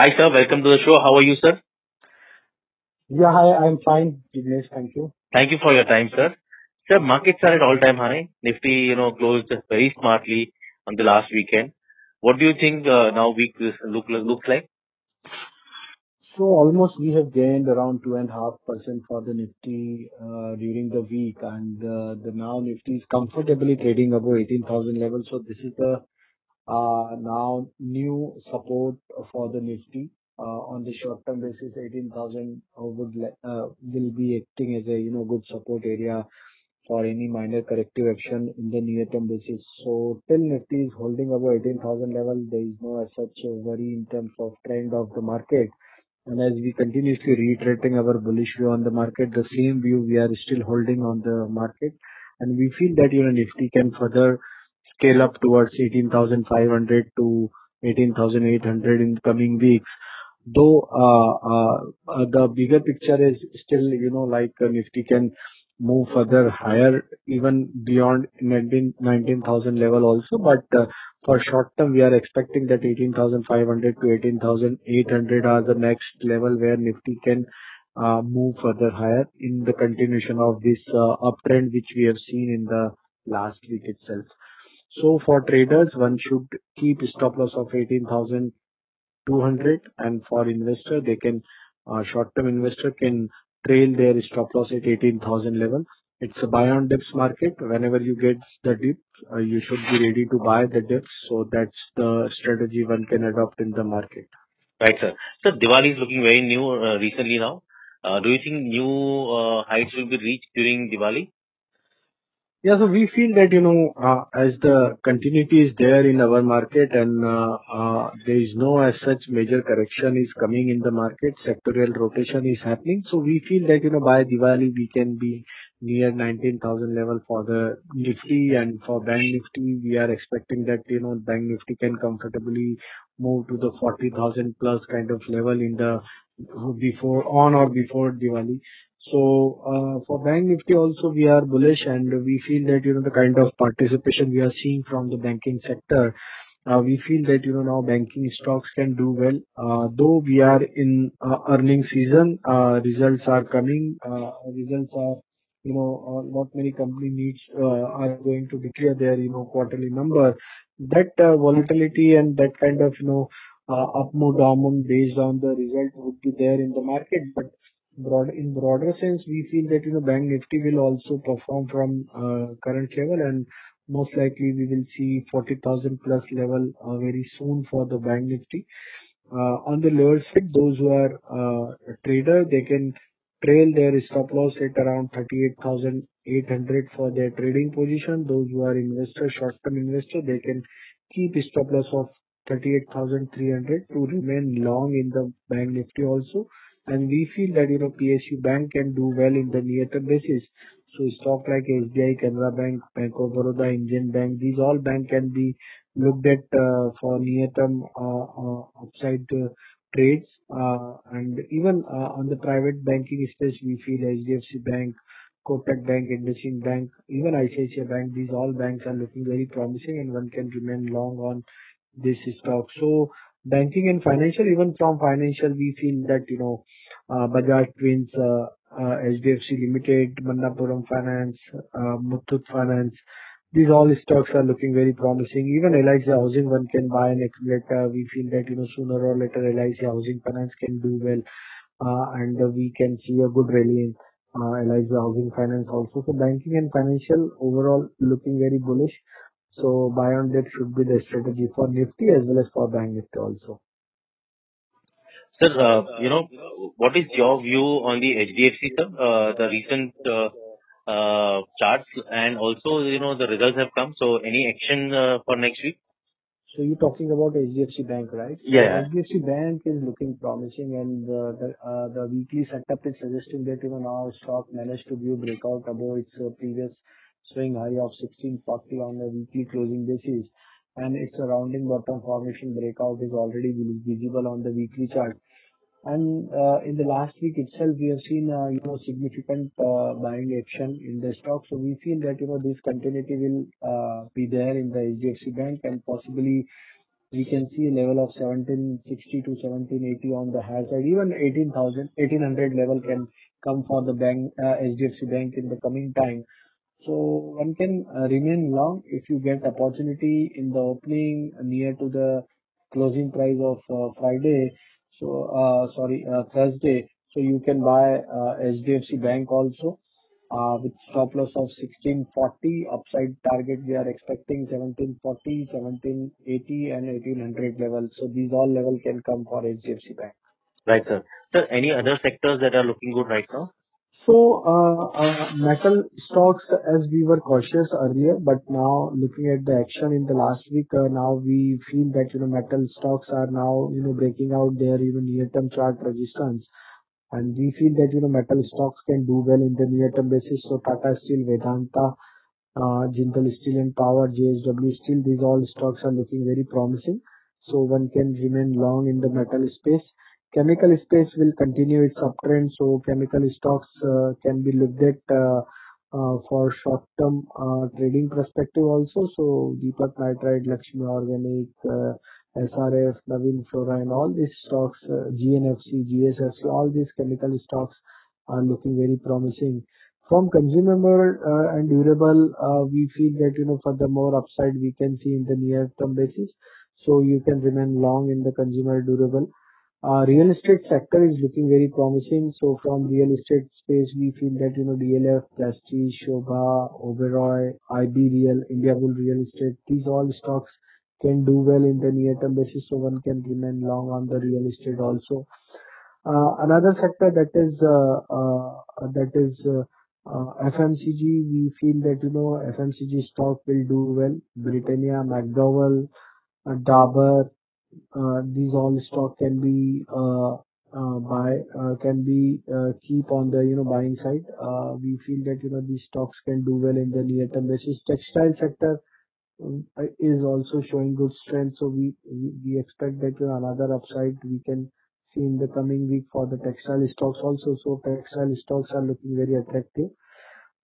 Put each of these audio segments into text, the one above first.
Hi, sir. Welcome to the show. How are you, sir? Yeah, hi, I'm fine, Jignesh. Thank you. Thank you for your time, sir. Sir, markets are at all-time high. Nifty, closed very smartly on the last weekend. What do you think now week looks like? So almost we have gained around 2.5% for the Nifty during the week, and the now Nifty is comfortably trading above 18,000 level. So this is the now new support for the Nifty. On the short term basis, 18,000 will be acting as a good support area for any minor corrective action in the near term basis. So till Nifty is holding above 18,000 level, there is no as such worry in terms of trend of the market. And as we continuously reiterating our bullish view on the market, the same view we are still holding on the market. And we feel that, Nifty can further scale up towards 18,500 to 18,800 in coming weeks. Though the bigger picture is still, Nifty can move further higher, even beyond 19,000 level also. But for short term, we are expecting that 18,500 to 18,800 are the next level where Nifty can move further higher in the continuation of this uptrend which we have seen in the last week itself. So for traders, one should keep stop loss of 18,200, and for investor, they can short-term investor can trail their stop loss at 18,000 level. It's a buy on dips market. Whenever you get the dip, you should be ready to buy the dips. So that's the strategy one can adopt in the market. Right, sir. So Diwali is looking very new recently now. Do you think new heights will be reached during Diwali? Yeah, so we feel that, as the continuity is there in our market and there is no as such major correction is coming in the market, sectorial rotation is happening. So we feel that, by Diwali, we can be near 19,000 level for the Nifty, and for Bank Nifty, we are expecting that, Bank Nifty can comfortably move to the 40,000 plus kind of level in the before on or before Diwali. So for Bank Nifty also we are bullish, and we feel that the kind of participation we are seeing from the banking sector, we feel that now banking stocks can do well. Though we are in earning season, results are coming. Results are not many company needs are going to declare their quarterly number. That volatility and that kind of up move down move based on the result would be there in the market, but in broader sense, we feel that Bank Nifty will also perform from current level, and most likely we will see 40,000 plus level very soon for the Bank Nifty. On the lower side, those who are a trader, they can trail their stop loss at around 38,800 for their trading position. Those who are investors, short-term investor, they can keep stop loss of 38,300 to remain long in the Bank Nifty also. And we feel that PSU Bank can do well in the near-term basis. So stock like SBI, Canara Bank, Bank of Baroda, Indian Bank, these all bank can be looked at for near-term upside trades. And even on the private banking space, we feel HDFC Bank, Kotak Bank, IndusInd Bank, even ICICI Bank, these all banks are looking very promising, and one can remain long on this stock. So banking and financial, even from financial, we feel that, Bajaj Twins, HDFC Limited, Manappuram Finance, Muthoot Finance, these all stocks are looking very promising. Even LIC Housing, one can buy and accumulate. We feel that, sooner or later LIC Housing Finance can do well, and we can see a good rally in LIC Housing Finance also. So banking and financial overall looking very bullish. So buy on dip should be the strategy for Nifty as well as for Bank Nifty also. Sir, what is your view on the HDFC, sir? The recent charts and also, the results have come. So any action for next week? So you're talking about HDFC Bank, right? So Yeah. HDFC Bank is looking promising, and the weekly setup is suggesting that now stock managed to view breakout above its previous swing high of 1640 on a weekly closing basis, and its surrounding bottom formation breakout is already visible on the weekly chart. And in the last week itself, we have seen significant buying action in the stock. So we feel that this continuity will be there in the HDFC Bank, and possibly we can see a level of 1760 to 1780 on the high side. Even 1800 level can come for the bank, HDFC Bank in the coming time. So one can remain long if you get opportunity in the opening near to the closing price of Friday. So Thursday. So you can buy HDFC Bank also with stop loss of 1640. Upside target we are expecting 1740, 1780 and 1800 levels. So these all level can come for HDFC Bank. Right, sir. Sir, any other sectors that are looking good right now? So, metal stocks, as we were cautious earlier, but now looking at the action in the last week, now we feel that, metal stocks are now, breaking out their, near-term chart resistance. And we feel that, metal stocks can do well in the near-term basis. So Tata Steel, Vedanta, Jindal Steel and Power, JSW Steel, these all stocks are looking very promising. So one can remain long in the metal space. Chemical space will continue its uptrend, so chemical stocks can be looked at for short-term trading perspective also. So Deepak Nitrite, Lakshmi Organic, SRF, Navin Flora, and all these stocks, GNFC, GSFC, all these chemical stocks are looking very promising. From consumable and durable, we feel that, for the more upside we can see in the near-term basis. So you can remain long in the consumer durable. Real estate sector is looking very promising. So from real estate space, we feel that, DLF, Prestige, Shobha, Oberoi, IB Real, Indiabulls Real Estate, these all stocks can do well in the near-term basis. So one can remain long on the real estate also. Another sector that is FMCG. We feel that, FMCG stock will do well. Britannia, McDowell, Dabur, these all stock can be keep on the, buying side. We feel that, these stocks can do well in the near term basis. Textile sector is also showing good strength. So we expect that, another upside we can see in the coming week for the textile stocks also. So textile stocks are looking very attractive.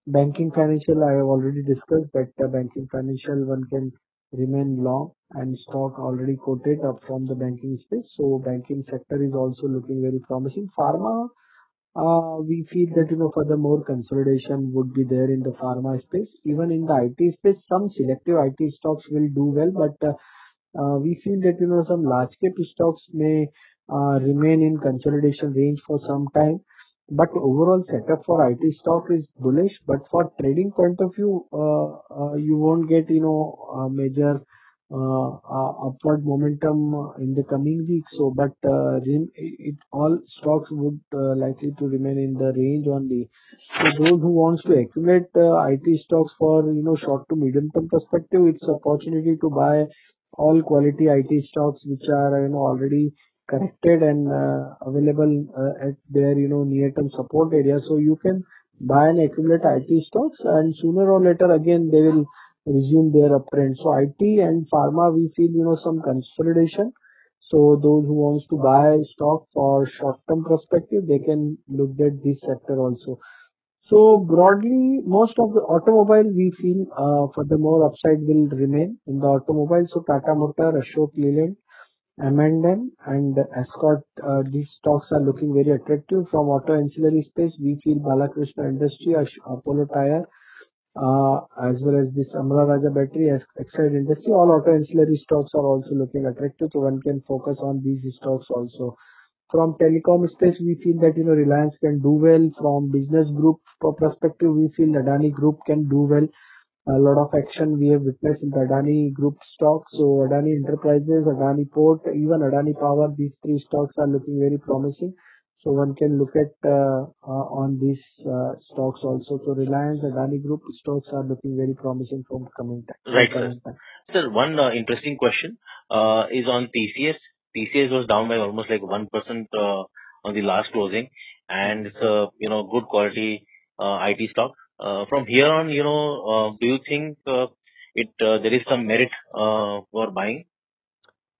Banking financial, I have already discussed that banking financial one can remain long and stock already quoted up from the banking space. So banking sector is also looking very promising. Pharma, we feel that, further more consolidation would be there in the pharma space. Even in the IT space, some selective IT stocks will do well, but we feel that, some large cap stocks may remain in consolidation range for some time. But overall setup for IT stock is bullish. But for trading point of view, you won't get, a major upward momentum in the coming weeks. So, but all stocks would likely to remain in the range only. So those who wants to accumulate IT stocks for, short to medium term perspective, it's opportunity to buy all quality IT stocks which are, already corrected and available at their, near term support area. So you can buy and accumulate IT stocks, and sooner or later again they will resume their uptrend. So IT and pharma, we feel, some consolidation. So those who wants to buy stock for short term perspective, they can look at this sector also. So broadly, most of the automobile we feel furthermore upside will remain in the automobile. So Tata Motor, Ashok Leyland, M&M and Escort, these stocks are looking very attractive. From auto ancillary space, we feel Balakrishna Industry, Apollo Tyre, as well as this Amara Raja Battery, Exide Industry. All auto ancillary stocks are also looking attractive, so one can focus on these stocks also. From telecom space, we feel that, Reliance can do well. From business group perspective, we feel Adani Group can do well. A lot of action we have witnessed in the Adani Group stocks. So Adani Enterprises, Adani Port, even Adani Power, these three stocks are looking very promising. So one can look at on these stocks also. So Reliance, Adani Group stocks are looking very promising from coming time. Right, sir. Sir, one interesting question is on TCS. TCS was down by almost like 1% on the last closing, and it's a good quality IT stock. From here on, do you think it there is some merit for buying?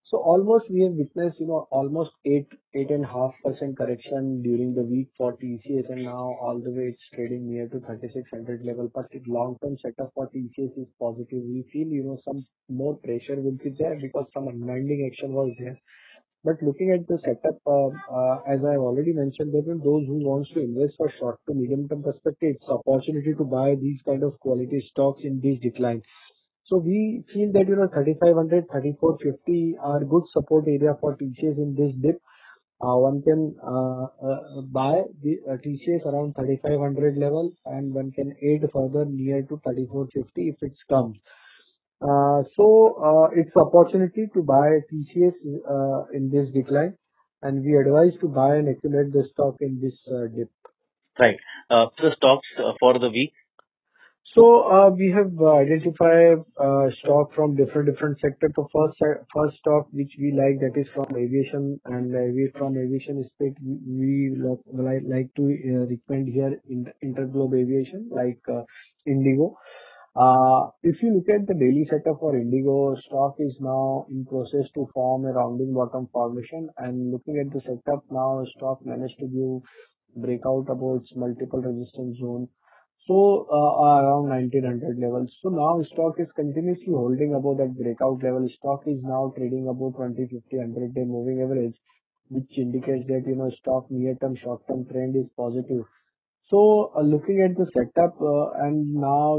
So almost we have witnessed, almost 8.5% correction during the week for TCS, and now all the way it's trading near to 3600 level. But the long-term setup for TCS is positive. We feel, some more pressure will be there because some unwinding action was there. But looking at the setup, as I've already mentioned, there are those who wants to invest for short to medium term perspective. It's opportunity to buy these kind of quality stocks in this decline. So we feel that 3500, 3450 are good support area for TCS in this dip. One can buy the TCS around 3500 level, and one can aid further near to 3450 if it comes. It's opportunity to buy TCS in this decline, and we advise to buy and accumulate the stock in this dip. Right. The stocks for the week. We have identified stock from different sector. The first stock which we like, that is from aviation, and from aviation space we like to recommend here in the Interglobe Aviation, like Indigo. If you look at the daily setup for Indigo, stock is now in process to form a rounding bottom formation, and looking at the setup now, stock managed to give breakout about its multiple resistance zone. Around 1900 levels. So now stock is continuously holding above that breakout level. Stock is now trading above 20, 50, 100-day moving average, which indicates that, stock near-term, short-term trend is positive. So, looking at the setup, and now,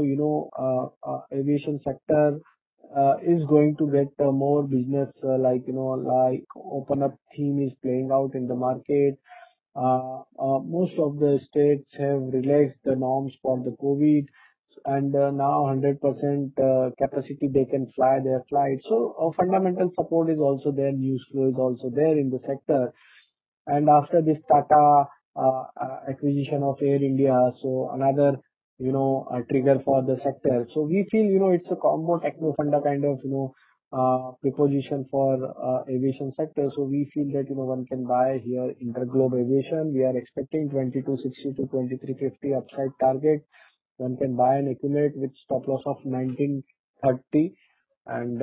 aviation sector is going to get more business, like, like open up theme is playing out in the market. Most of the states have relaxed the norms for the COVID, and now 100% capacity they can fly their flights. So, fundamental support is also there, news flow is also there in the sector. And after this Tata acquisition of Air India, so another, trigger for the sector. So we feel, it's a combo techno funda kind of, preposition for aviation sector. So we feel that, one can buy here Interglobe Aviation. We are expecting 2260 to 2350 upside target. One can buy and accumulate with stop loss of 1930, and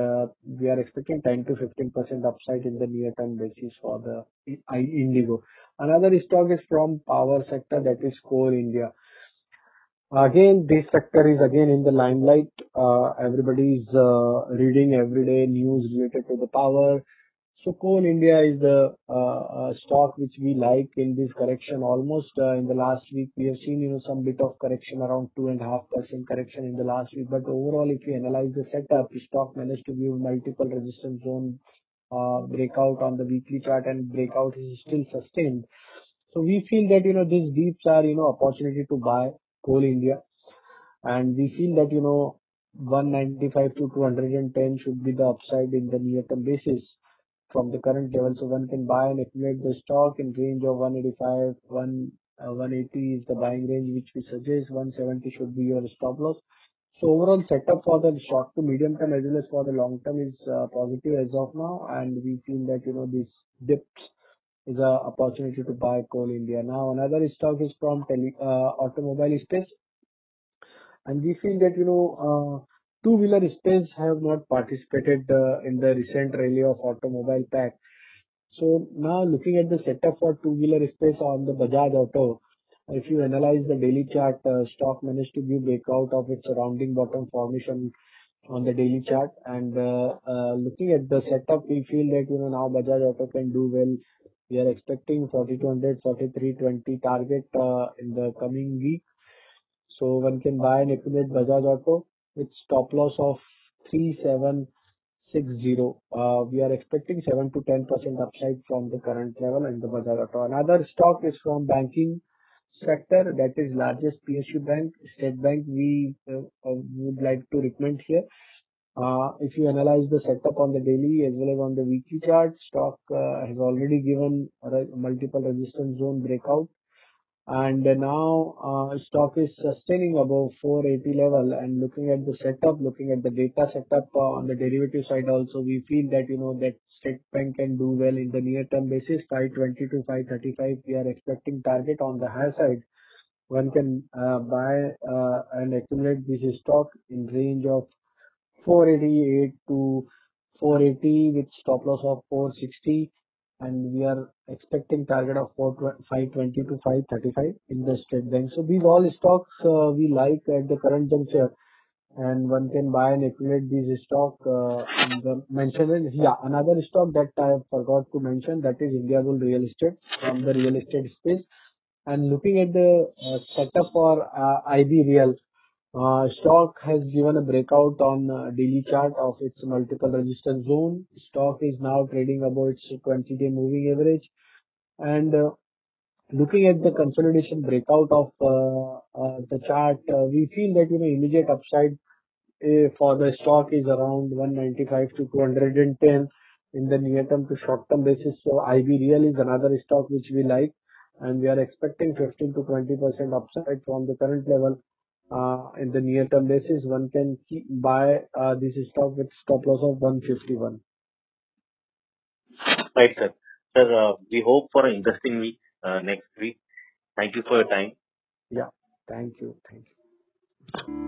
we are expecting 10 to 15% upside in the near term basis for the Indigo. Another stock is from power sector, that is Coal India. Again, this sector is again in the limelight. Everybody is reading everyday news related to the power. So Coal India is the stock which we like in this correction. Almost in the last week we have seen, some bit of correction, around 2.5% correction in the last week. But overall, if you analyze the setup, the stock managed to give multiple resistance zone breakout on the weekly chart, and breakout is still sustained. So we feel that, these deeps are, opportunity to buy Coal India, and we feel that, 195 to 210 should be the upside in the near term basis from the current level. So one can buy and accumulate the stock in range of 185, 180 is the buying range which we suggest. 170 should be your stop loss. So overall setup for the short to medium term as well as for the long term is positive as of now, and we feel that, this dips is a opportunity to buy Coal India. Now another stock is from automobile space, and we feel that, two-wheeler space have not participated in the recent rally of automobile pack. So now looking at the setup for two-wheeler space on the Bajaj Auto, if you analyze the daily chart, stock managed to give breakout of its surrounding bottom formation on the daily chart. And looking at the setup, we feel that, now Bajaj Auto can do well. We are expecting 4200, 4320 target in the coming week. So one can buy and accumulate Bajaj Auto with stop loss of 3760. We are expecting 7 to 10% upside from the current level in the Bajaj Auto. Another stock is from banking sector, that is largest PSU bank, State Bank. We would like to recommend here. If you analyze the setup on the daily as well as on the weekly chart, stock has already given multiple resistance zone breakout, and now stock is sustaining above 480 level. And looking at the setup, looking at the data setup on the derivative side also, we feel that, that State Bank can do well in the near term basis. 520 to 535 we are expecting target on the higher side. One can buy and accumulate this stock in range of 488 to 480 with stop loss of 460, and we are expecting target of 520 to 535 in the State Bank. So these all stocks we like at the current juncture, and one can buy and accumulate these stock in the mentioned. Yeah, another stock that I forgot to mention, that is Indiabulls Real Estate from the real estate space. And looking at the setup for IB Real, stock has given a breakout on daily chart of its multiple resistance zone. Stock is now trading above its 20-day moving average. And looking at the consolidation breakout of the chart, we feel that immediate upside for the stock is around 195 to 210 in the near term to short term basis. So IB Real is another stock which we like, and we are expecting 15 to 20% upside from the current level. In the near term basis, one can buy this stock with stop loss of 151. Right, sir. Sir, we hope for an interesting week next week. Thank you for your time. Yeah, thank you. Thank you.